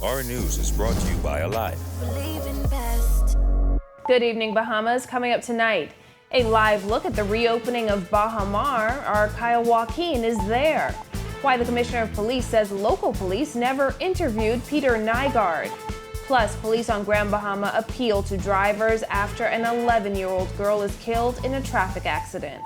Our News is brought to you by Alive. Good evening, Bahamas. Coming up tonight, a live look at the reopening of Baha Mar. Our Kyle Joaquin is there. Why the Commissioner of Police says local police never interviewed Peter Nygard. Plus, police on Grand Bahama appeal to drivers after an 11-year-old girl is killed in a traffic accident.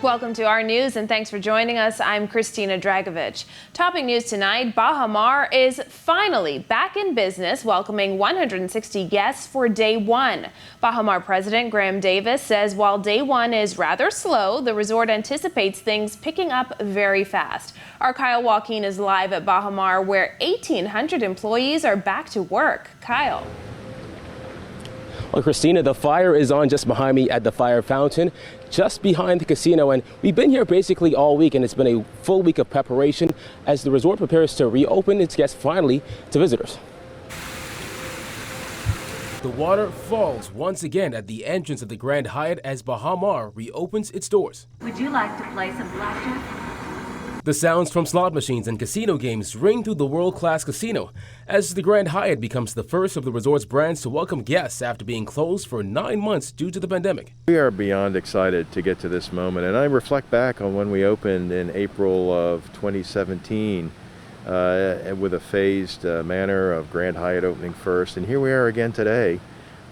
Welcome to Our News and thanks for joining us. I'm Christina Dragovich. Topping news tonight, Baha Mar is finally back in business, welcoming 160 guests for day one. Baha Mar President Graham Davis says while day one is rather slow, the resort anticipates things picking up very fast. Our Kyle Joaquin is live at Baha Mar, where 1,800 employees are back to work. Kyle. Well, Christina, the fire is on just behind me at the fire fountain, just behind the casino, and we've been here basically all week, and it's been a full week of preparation as the resort prepares to reopen its guests finally to visitors. The water falls once again at the entrance of the Grand Hyatt as Baha Mar reopens its doors. Would you like to play some blackjack? The sounds from slot machines and casino games ring through the world-class casino as the Grand Hyatt becomes the first of the resort's brands to welcome guests after being closed for 9 months due to the pandemic. We are beyond excited to get to this moment, and I reflect back on when we opened in April of 2017 with a phased manner of Grand Hyatt opening first, and here we are again today,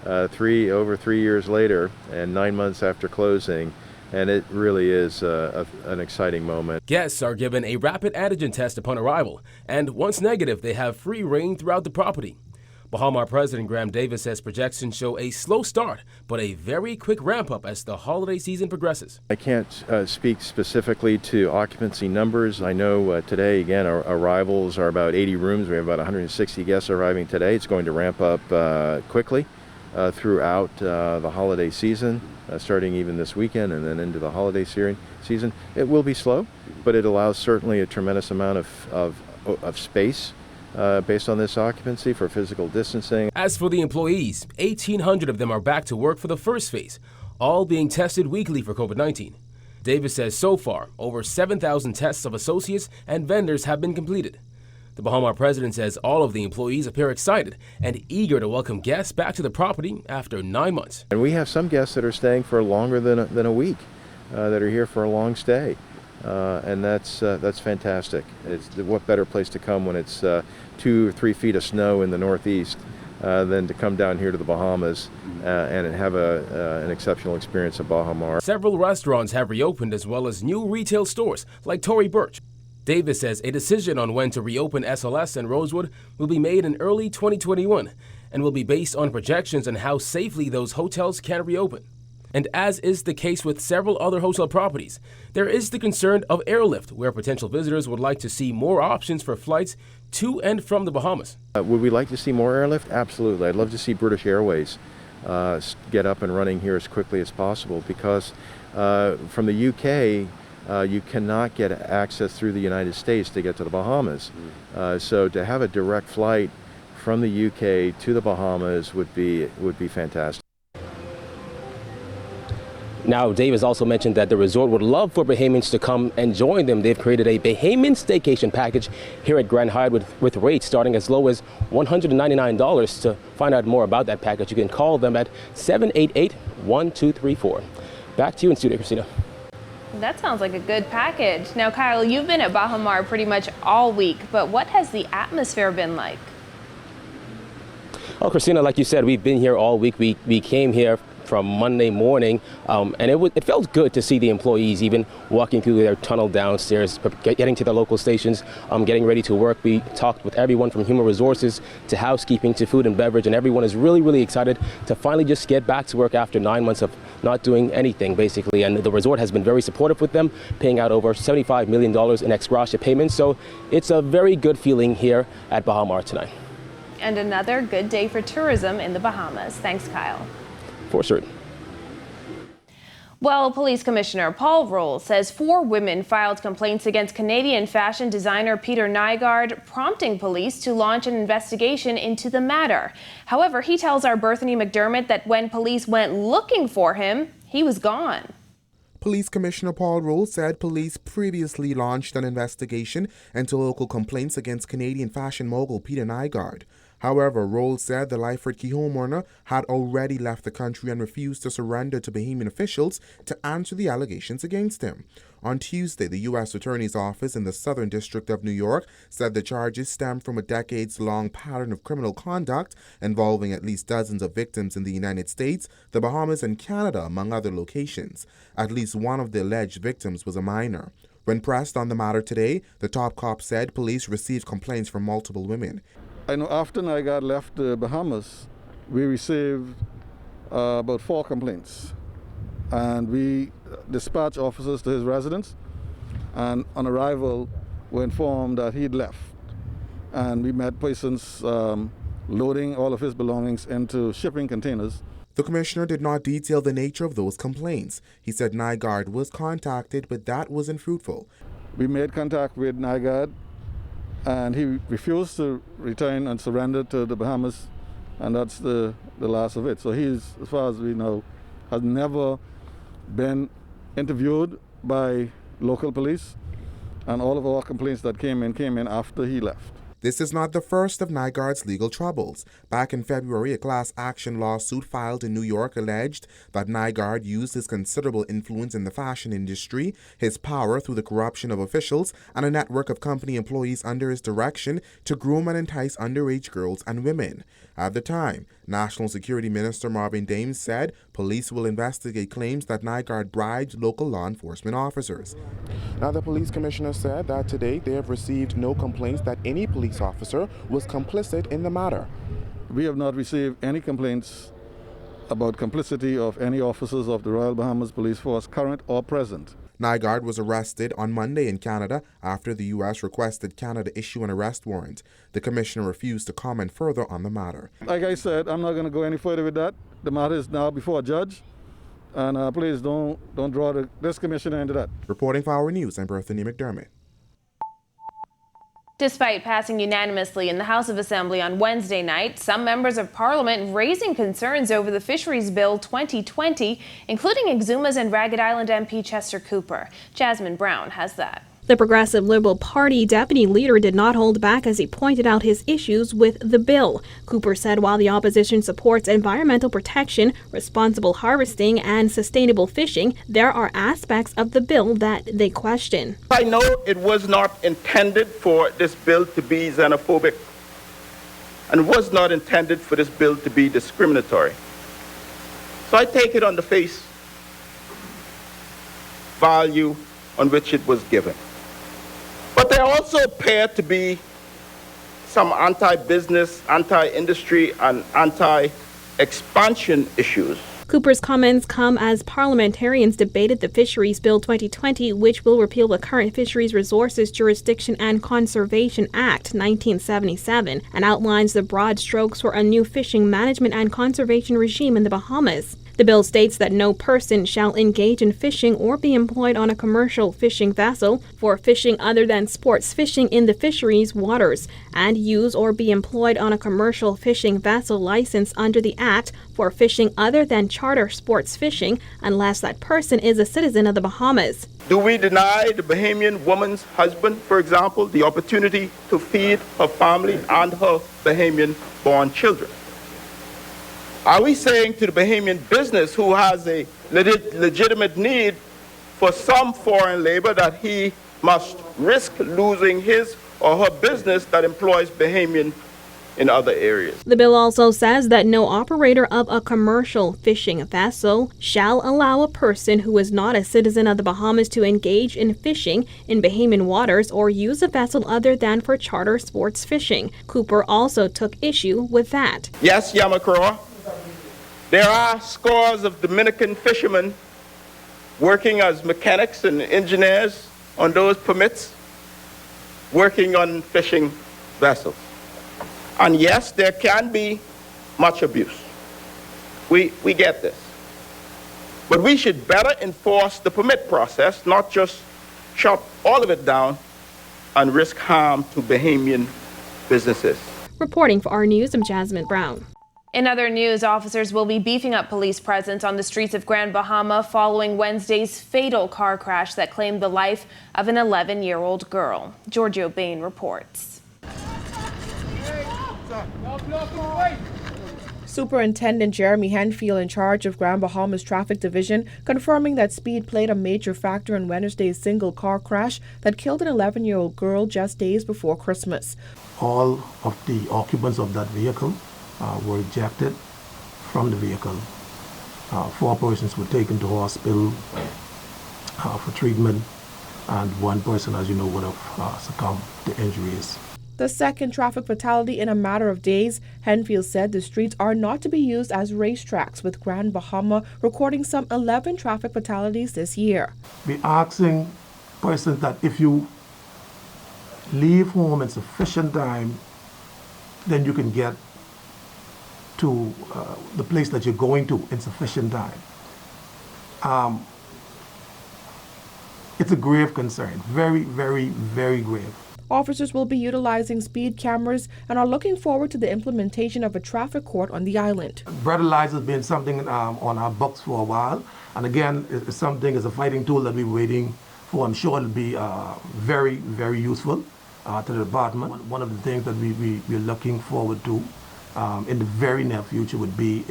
over 3 years later and 9 months after closing. And it really is an exciting moment. Guests are given a rapid antigen test upon arrival, and once negative, they have free reign throughout the property. Baha Mar President Graham Davis says projections show a slow start, but a very quick ramp-up as the holiday season progresses. I can't speak specifically to occupancy numbers. I know today, again, our arrivals are about 80 rooms. We have about 160 guests arriving today. It's going to ramp up quickly throughout the holiday season. Starting even this weekend and then into the holiday season. It will be slow, but it allows certainly a tremendous amount of space based on this occupancy for physical distancing. As for the employees, 1,800 of them are back to work for the first phase, all being tested weekly for COVID-19. Davis says so far, over 7,000 tests of associates and vendors have been completed. The Baha Mar president says all of the employees appear excited and eager to welcome guests back to the property after 9 months. And we have some guests that are staying for longer than a week, that are here for a long stay, and that's fantastic. What better place to come when it's 2 or 3 feet of snow in the Northeast than to come down here to the Bahamas and have an exceptional experience at Baha Mar. Several restaurants have reopened as well as new retail stores like Tory Burch. Davis says a decision on when to reopen SLS and Rosewood will be made in early 2021 and will be based on projections on how safely those hotels can reopen. And as is the case with several other hotel properties, there is the concern of airlift, where potential visitors would like to see more options for flights to and from the Bahamas. Would we like to see more airlift? Absolutely. I'd love to see British Airways get up and running here as quickly as possible, because from the UK, you cannot get access through the United States to get to the Bahamas. So to have a direct flight from the UK to the Bahamas would be fantastic. Now, Davis also mentioned that the resort would love for Bahamians to come and join them. They've created a Bahamian staycation package here at Grand Hyatt with rates starting as low as $199. To find out more about that package, you can call them at 788-1234. Back to you in studio, Christina. That sounds like a good package. Now, Kyle, you've been at Baha Mar pretty much all week, but what has the atmosphere been like? Well, Christina, like you said, we've been here all week. We came here from Monday morning, and it felt good to see the employees even walking through their tunnel downstairs, getting to their local stations, getting ready to work. We talked with everyone from human resources to housekeeping to food and beverage, and everyone is really, really excited to finally just get back to work after 9 months of not doing anything, basically. And the resort has been very supportive with them, paying out over $75 million in ex gratia payments. So it's a very good feeling here at Baha Mar tonight. And another good day for tourism in the Bahamas. Thanks, Kyle. For certain. Well, Police Commissioner Paul Roll says 4 women filed complaints against Canadian fashion designer Peter Nygard, prompting police to launch an investigation into the matter. However, he tells our Berthany McDermott that when police went looking for him, he was gone. Police Commissioner Paul Roll said police previously launched an investigation into local complaints against Canadian fashion mogul Peter Nygard. However, Roll said the Lyford key homeowner had already left the country and refused to surrender to Bahamian officials to answer the allegations against him. On Tuesday, the U.S. Attorney's Office in the Southern District of New York said the charges stem from a decades-long pattern of criminal conduct involving at least dozens of victims in the United States, the Bahamas, and Canada, among other locations. At least one of the alleged victims was a minor. When pressed on the matter today, the top cop said police received complaints from multiple women. I know after Nygard left the Bahamas, we received about 4 complaints. And we dispatched officers to his residence, and on arrival, were informed that he'd left. And we met persons loading all of his belongings into shipping containers. The commissioner did not detail the nature of those complaints. He said Nygard was contacted, but that wasn't fruitful. We made contact with Nygard, and he refused to return and surrender to the Bahamas, and that's the last of it. So he's, as far as we know, has never been interviewed by local police, and all of our complaints that came in after he left. This is not the first of Nygard's legal troubles. Back in February, a class action lawsuit filed in New York alleged that Nygard used his considerable influence in the fashion industry, his power through the corruption of officials, and a network of company employees under his direction to groom and entice underage girls and women. At the time, National Security Minister Marvin Dames said police will investigate claims that Nygard bribed local law enforcement officers. Now, the police commissioner said that today they have received no complaints that any police officer was complicit in the matter. We have not received any complaints about complicity of any officers of the Royal Bahamas Police Force, current or present. Nygard was arrested on Monday in Canada after the U.S. requested Canada issue an arrest warrant. The commissioner refused to comment further on the matter. Like I said, I'm not going to go any further with that. The matter is now before a judge, and please don't draw this commissioner into that. Reporting for Our News, I'm Berthany McDermott. Despite passing unanimously in the House of Assembly on Wednesday night, some members of Parliament raising concerns over the Fisheries Bill 2020, including Exuma's and Ragged Island MP Chester Cooper. Jasmine Brown has that. The Progressive Liberal Party deputy leader did not hold back as he pointed out his issues with the bill. Cooper said while the opposition supports environmental protection, responsible harvesting, and sustainable fishing, there are aspects of the bill that they question. I know it was not intended for this bill to be xenophobic, and was not intended for this bill to be discriminatory. So I take it on the face value on which it was given. But there also appear to be some anti-business, anti-industry, and anti-expansion issues. Cooper's comments come as parliamentarians debated the Fisheries Bill 2020, which will repeal the current Fisheries Resources Jurisdiction and Conservation Act 1977 and outlines the broad strokes for a new fishing management and conservation regime in the Bahamas. The bill states that no person shall engage in fishing or be employed on a commercial fishing vessel for fishing other than sports fishing in the fisheries waters, and use or be employed on a commercial fishing vessel license under the Act for fishing other than charter sports fishing unless that person is a citizen of the Bahamas. Do we deny the Bahamian woman's husband, for example, the opportunity to feed her family and her Bahamian-born children? Are we saying to the Bahamian business who has a legitimate need for some foreign labor that he must risk losing his or her business that employs Bahamian in other areas? The bill also says that no operator of a commercial fishing vessel shall allow a person who is not a citizen of the Bahamas to engage in fishing in Bahamian waters or use a vessel other than for charter sports fishing. Cooper also took issue with that. Yes, Yamakroa. There are scores of Dominican fishermen working as mechanics and engineers on those permits, working on fishing vessels. And yes, there can be much abuse. We get this. But we should better enforce the permit process, not just chop all of it down and risk harm to Bahamian businesses. Reporting for Our News, I'm Jasmine Brown. In other news, officers will be beefing up police presence on the streets of Grand Bahama following Wednesday's fatal car crash that claimed the life of an 11-year-old girl. Giorgio Bain reports. Superintendent Jeremy Henfield, in charge of Grand Bahama's Traffic Division, confirming that speed played a major factor in Wednesday's single car crash that killed an 11-year-old girl just days before Christmas. All of the occupants of that vehicle were ejected from the vehicle. 4 persons were taken to hospital for treatment, and 1 person, as you know, would have succumbed to injuries. The second traffic fatality in a matter of days. Henfield said the streets are not to be used as racetracks, with Grand Bahama recording some 11 traffic fatalities this year. We're asking persons that if you leave home in sufficient time, then you can get to the place that you're going to in sufficient time. It's a grave concern, very, very, very grave. Officers will be utilizing speed cameras and are looking forward to the implementation of a traffic court on the island. Breathalyzer has been something on our books for a while, and again, it's something as a fighting tool that we're waiting for. I'm sure it'll be very, very useful to the department. One of the things that we're looking forward to in the very near future would be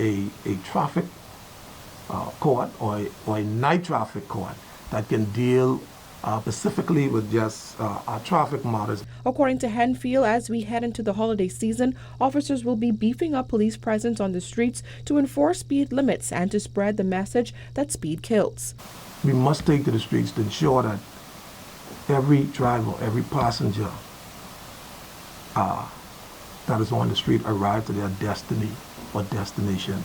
a traffic court or a night traffic court that can deal specifically with just our traffic matters. According to Henfield, as we head into the holiday season, officers will be beefing up police presence on the streets to enforce speed limits and to spread the message that speed kills. We must take to the streets to ensure that every driver, every passenger that is on the street arrive to their destiny or destination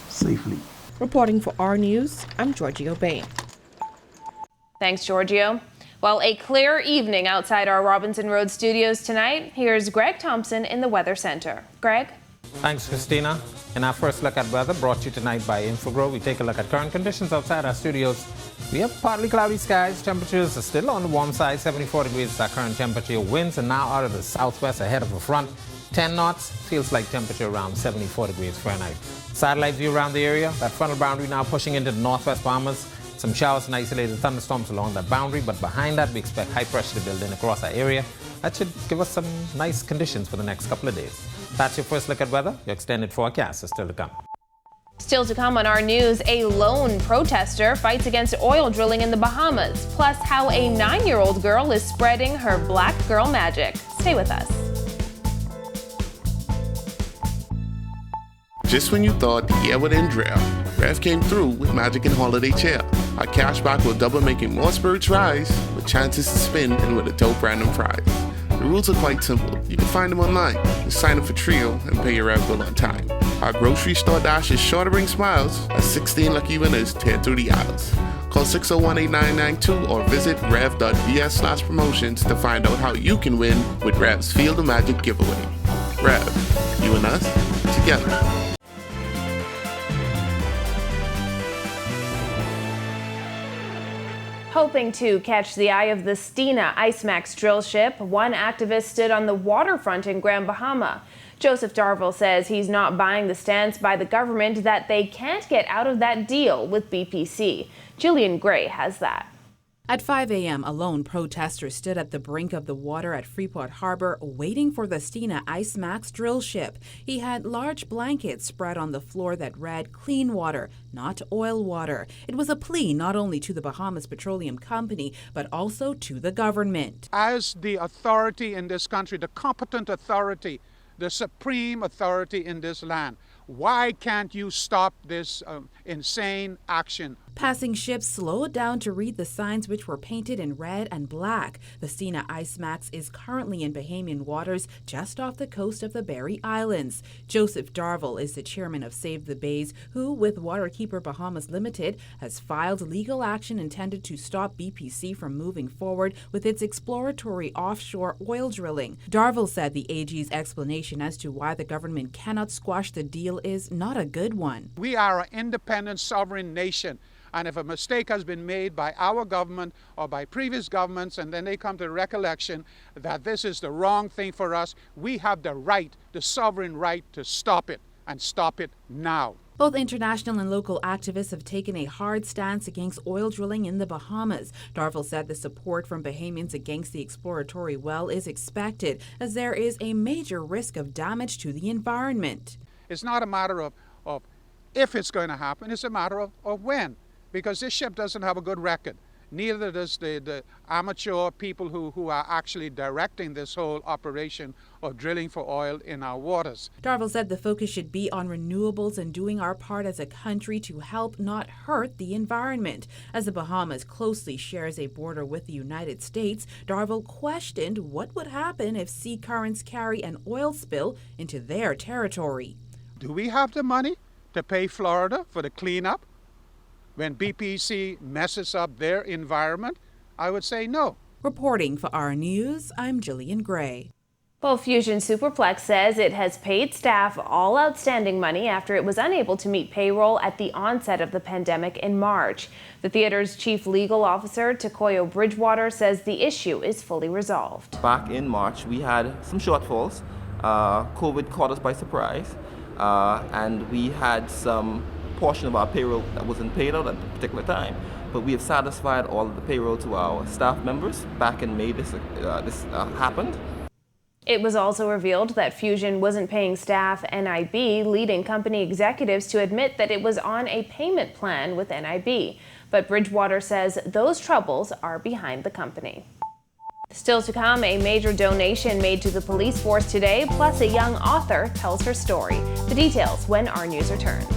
safely. Reporting for Our News, I'm Giorgio Bain. Thanks, Giorgio. Well, a clear evening outside our Robinson Road studios tonight. Here's Greg Thompson in the Weather Center. Greg? Thanks, Christina. In our first look at weather, brought to you tonight by Infogro, we take a look at current conditions outside our studios. We have partly cloudy skies. Temperatures are still on the warm side. 74 degrees is our current temperature. Winds are now out of the southwest ahead of a front. 10 knots. Feels like temperature around 74 degrees Fahrenheit. Satellite view around the area. That frontal boundary now pushing into the northwest Bahamas. Some showers and isolated thunderstorms along that boundary, but behind that we expect high pressure to build in across our area. That should give us some nice conditions for the next couple of days. That's your first look at weather. Your extended forecast is still to come. Still to come on Our News, a lone protester fights against oil drilling in the Bahamas, plus how a 9-year-old girl is spreading her black girl magic. Stay with us. Just when you thought the year would end drought, Rev came through with magic and holiday cheer. Our cashback will double, making more spirits rise, with chances to spin and with a dope random prize. The rules are quite simple. You can find them online. Just sign up for Trio and pay your Rev bill on time. Our grocery store dash is sure to bring smiles as 16 lucky winners tear through the aisles. Call 601-8992 or visit rev.bs/promotions to find out how you can win with Rev's Field of Magic giveaway. Rev, you and us, together. Hoping to catch the eye of the Stina IceMax drill ship, one activist stood on the waterfront in Grand Bahama. Joseph Darville says he's not buying the stance by the government that they can't get out of that deal with BPC. Jillian Gray has that. At 5 a.m., a lone protester stood at the brink of the water at Freeport Harbor waiting for the Stina IceMax drill ship. He had large blankets spread on the floor that read clean water, not oil water. It was a plea not only to the Bahamas Petroleum Company, but also to the government. As the authority in this country, the competent authority, the supreme authority in this land, why can't you stop this insane action? Passing ships slowed down to read the signs which were painted in red and black. The Stina Ice Max is currently in Bahamian waters just off the coast of the Berry Islands. Joseph Darville is the chairman of Save the Bays, who, with Waterkeeper Bahamas Limited, has filed legal action intended to stop BPC from moving forward with its exploratory offshore oil drilling. Darville said the AG's explanation as to why the government cannot squash the deal is not a good one. We are an independent sovereign nation. And if a mistake has been made by our government or by previous governments, and then they come to the recollection that this is the wrong thing for us, we have the right, the sovereign right, to stop it, and stop it now. Both international and local activists have taken a hard stance against oil drilling in the Bahamas. Darville said the support from Bahamians against the exploratory well is expected, as there is a major risk of damage to the environment. It's not a matter of if it's going to happen, it's a matter of when. Because this ship doesn't have a good record. Neither does the amateur people who are actually directing this whole operation of drilling for oil in our waters. Darville said the focus should be on renewables and doing our part as a country to help not hurt the environment. As the Bahamas closely shares a border with the United States, Darville questioned what would happen if sea currents carry an oil spill into their territory. Do we have the money to pay Florida for the cleanup when BPC messes up their environment? I would say no. Reporting for Our News, I'm Jillian Gray. Well, Fusion Superplex says it has paid staff all outstanding money after it was unable to meet payroll at the onset of the pandemic in March. The theater's chief legal officer, Takoyo Bridgewater, says the issue is fully resolved. Back in March, we had some shortfalls. COVID caught us by surprise, and we had some portion of our payroll that wasn't paid out at a particular time. But we have satisfied all of the payroll to our staff members. Back in May, this happened. It was also revealed that Fusion wasn't paying staff NIB, leading company executives to admit that it was on a payment plan with NIB. But Bridgewater says those troubles are behind the company. Still to come, a major donation made to the police force today, plus a young author tells her story. The details when Our News returns.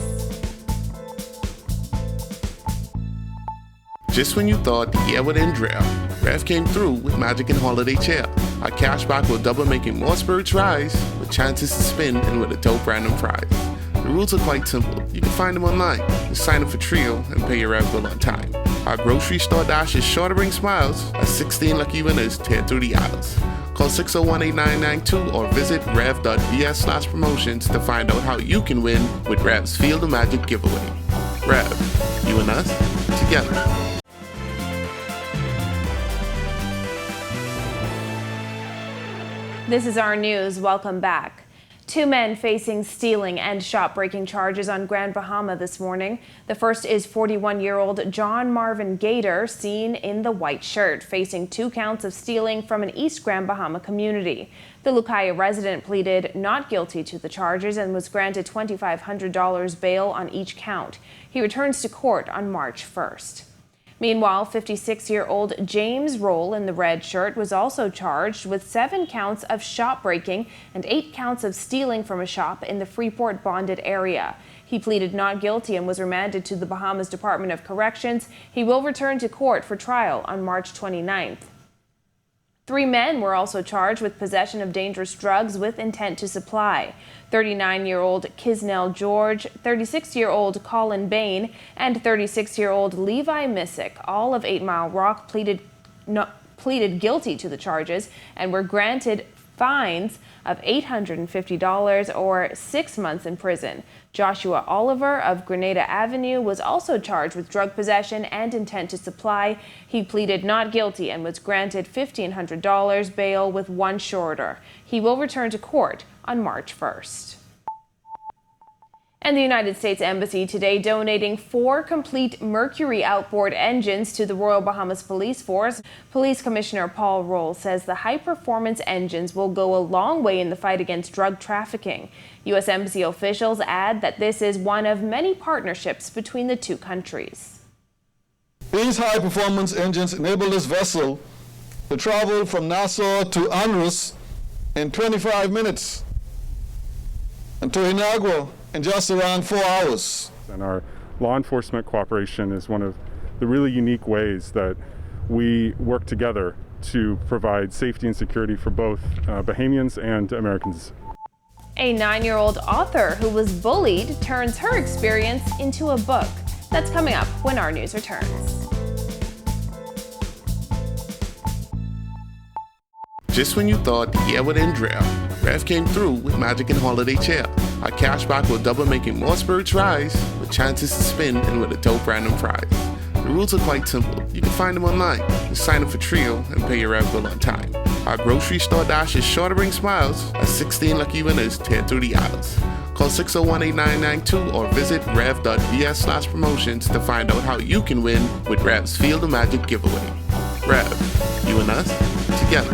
Just when you thought the year would end drought, Rev came through with Magic and Holiday Cheer. Our cashback will double, making more spirits rise, with chances to spin and with a dope random prize. The rules are quite simple. You can find them online. Just sign up for Trio and pay your Rev bill on time. Our grocery store dash is sure to bring smiles as 16 lucky winners tear through the aisles. Call 601-8992 or visit rev.vs/promotions to find out how you can win with Rev's Field of Magic giveaway. Rev, you and us, together. This is Our News. Welcome back. 2 men facing stealing and shop-breaking charges on Grand Bahama this morning. The first is 41-year-old John Marvin Gator, seen in the white shirt, facing 2 counts of stealing from an East Grand Bahama community. The Lucaya resident pleaded not guilty to the charges and was granted $2,500 bail on each count. He returns to court on March 1st. Meanwhile, 56-year-old James Roll in the red shirt was also charged with 7 counts of shop breaking and 8 counts of stealing from a shop in the Freeport bonded area. He pleaded not guilty and was remanded to the Bahamas Department of Corrections. He will return to court for trial on March 29th. 3 men were also charged with possession of dangerous drugs with intent to supply. 39-year-old Kisnell George, 36-year-old Colin Bain, and 36-year-old Levi Missick, all of 8 Mile Rock, pleaded guilty to the charges and were granted fines of $850 or 6 months in prison. Joshua Oliver of Grenada Avenue was also charged with drug possession and intent to supply. He pleaded not guilty and was granted $1,500 bail with 1 shorter. He will return to court on March 1st. And the United States Embassy today donating 4 complete Mercury outboard engines to the Royal Bahamas Police Force. Police Commissioner Paul Roll says the high-performance engines will go a long way in the fight against drug trafficking. U.S. Embassy officials add that this is one of many partnerships between the 2 countries. These high-performance engines enable this vessel to travel from Nassau to Andros in 25 minutes and to Nygard in just around 4 hours. And our law enforcement cooperation is one of the really unique ways that we work together to provide safety and security for both Bahamians and Americans. A 9-year-old author who was bullied turns her experience into a book. That's coming up when Our News returns. Just when you thought the year would end dry, Rev came through with Magic and Holiday Cheer. Our cashback will double, making more spirits rise, with chances to spin and with a dope random prize. The rules are quite simple. You can find them online. Just sign up for Trio and pay your Rev bill on time. Our grocery store dash is sure to bring smiles as 16 lucky winners tear through the aisles. Call 601-8992 or visit rev.vs/promotions to find out how you can win with Rev's Field of Magic giveaway. Rev, you and us, together.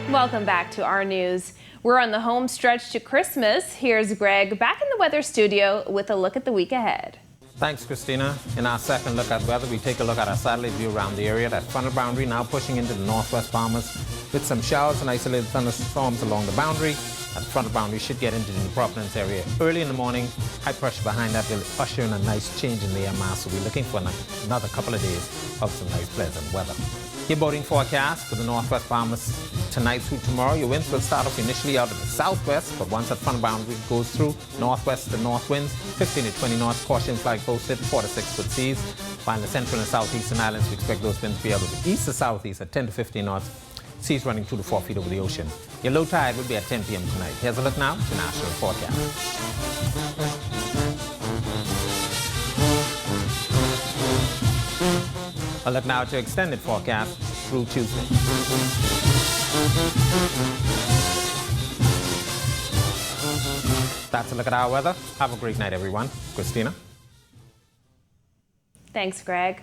Welcome back to Our News. We're on the home stretch to Christmas. Here's Greg back in the weather studio with a look at the week ahead. Thanks, Christina. In our second look at weather, we take a look at our satellite view around the area. That frontal boundary now pushing into the northwest Bahamas with some showers and isolated thunderstorms along the boundary. That frontal boundary should get into the New Providence area early in the morning. High pressure behind that will usher in a nice change in the air mass, so we're looking for another couple of days of some nice pleasant weather. Your boating forecast for the northwest Bahamas tonight through tomorrow. Your winds will start off initially out of the southwest, but once that front boundary goes through, northwest to north winds, 15 to 20 knots, caution flag posted, 4 to 6 foot seas. While in the central and southeastern islands, we expect those winds to be out of the east to southeast at 10 to 15 knots, seas running 2 to 4 feet over the ocean. Your low tide will be at 10 p.m. tonight. Here's a look now at the national forecast. A look now at your extended forecast through Tuesday. That's a look at our weather. Have a great night, everyone. Christina. Thanks, Greg.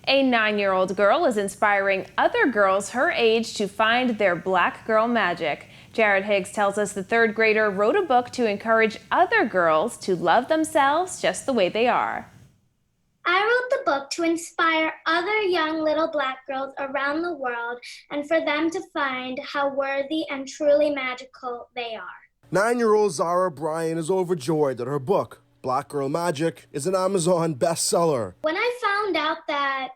A 9-year-old girl is inspiring other girls her age to find their black girl magic. Jared Higgs tells us the third grader wrote a book to encourage other girls to love themselves just the way they are. I wrote the book to inspire other young little black girls around the world and for them to find how worthy and truly magical they are. 9-year-old Zara Bryan is overjoyed that her book, Black Girl Magic, is an Amazon bestseller. When I found out that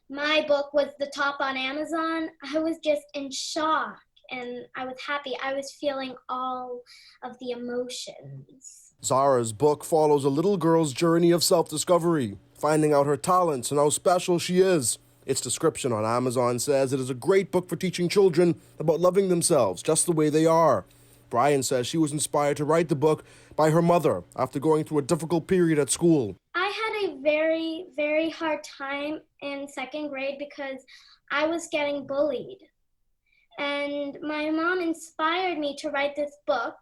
my book was the top on Amazon, I was just in shock and I was happy. I was feeling all of the emotions. Zara's book follows a little girl's journey of self-discovery, finding out her talents and how special she is. Its description on Amazon says it is a great book for teaching children about loving themselves just the way they are. Bryan says she was inspired to write the book by her mother after going through a difficult period at school. I had a very, very hard time in second grade because I was getting bullied. And my mom inspired me to write this book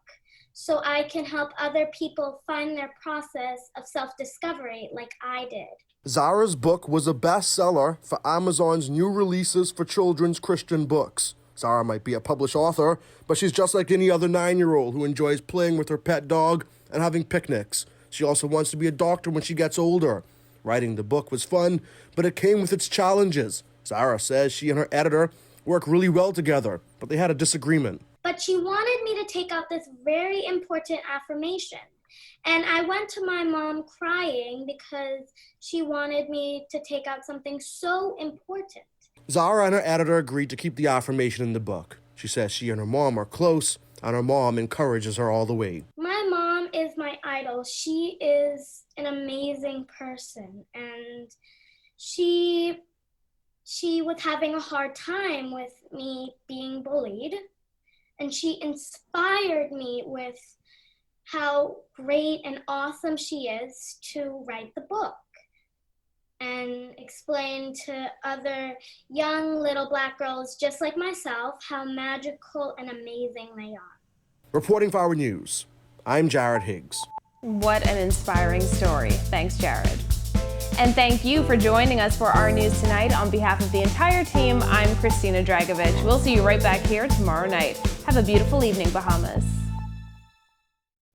so I can help other people find their process of self-discovery like I did. Zara's book was a bestseller for Amazon's new releases for children's Christian books. Zara might be a published author, but she's just like any other 9-year-old who enjoys playing with her pet dog and having picnics. She also wants to be a doctor when she gets older. Writing the book was fun, but it came with its challenges. Zara says she and her editor work really well together, but they had a disagreement. But she wanted me to take out this very important affirmation. And I went to my mom crying because she wanted me to take out something so important. Zara and her editor agreed to keep the affirmation in the book. She says she and her mom are close, and her mom encourages her all the way. My mom is my idol. She is an amazing person, and she was having a hard time with me being bullied. And she inspired me with how great and awesome she is to write the book and explain to other young little black girls just like myself how magical and amazing they are. Reporting for Our News, I'm Jared Higgs. What an inspiring story. Thanks, Jared. And thank you for joining us for Our News tonight. On behalf of the entire team, I'm Christina Dragovich. We'll see you right back here tomorrow night. Have a beautiful evening, Bahamas.